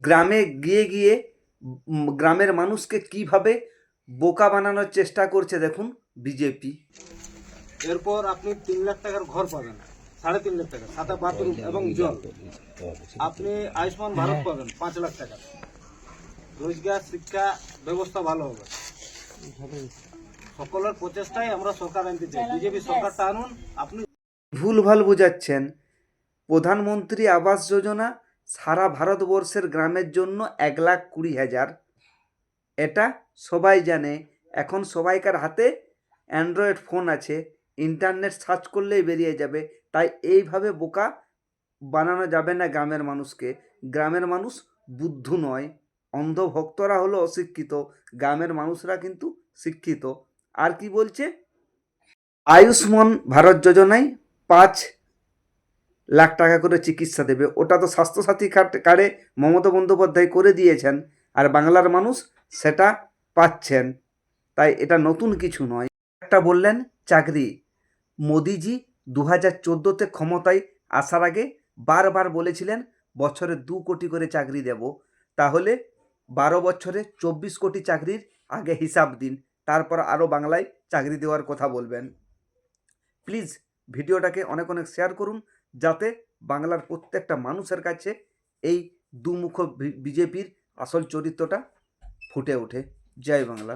গ্রামে গিয়ে গিয়ে গ্রামের মানুষকে কিভাবে বোকা বানানোর চেষ্টা করছে দেখুন বিজেপি। এরপর আপনি 3 লাখ টাকার ঘর পাবেন, 3.5 লাখ টাকা, সাথে বাথরুম এবং জল। আপনি আয়ুষ্মান ভারত পাবেন 5 লাখ টাকা। রোজগার, শিক্ষা ব্যবস্থা ভালো হবে। সকলের প্রচেষ্টায় আমরা সরকার আনতে চাই। বিজেপি সরকারটা আনুন। আপনি ভুলভাল বোঝাচ্ছেন। প্রধানমন্ত্রী আবাস যোজনা সারা ভারতবর্ষের গ্রামের জন্য 1,20,000। এটা সবাই জানে। এখন সবাইকার হাতে অ্যান্ড্রয়েড ফোন আছে, ইন্টারনেট সার্চ করলেই বেরিয়ে যাবে। তাই এইভাবে বোকা বানানো যাবে না গ্রামের মানুষকে। গ্রামের মানুষ বুদ্ধু নয়, অন্ধভক্তরা হলো অশিক্ষিত, গ্রামের মানুষরা কিন্তু শিক্ষিত। আর কি বলছে, আয়ুষ্মান ভারত যোজনায় 5 লাখ টাকা করে চিকিৎসা দেবে। ওটা তো স্বাস্থ্যসাথী কার্ডে মমতা বন্দ্যোপাধ্যায় করে দিয়েছেন, আর বাংলার মানুষ সেটা পাচ্ছেন। তাই এটা নতুন কিছু নয়। একটা বললেন চাকরি। মোদিজি 2014-তে ক্ষমতায় আসার আগে বারবার বলেছিলেন বছরে 2 কোটি করে চাকরি দেব। তাহলে 12 বছরে 24 কোটি চাকরির আগে হিসাব দিন, তারপর আরও বাংলায় চাকরি দেওয়ার কথা বলবেন। প্লিজ ভিডিওটাকে অনেক অনেক শেয়ার করুন, যাতে বাংলার প্রত্যেকটা মানুষের কাছে এই দুমুখ বিজেপির আসল চরিত্রটা ফুটে ওঠে। জয় বাংলা।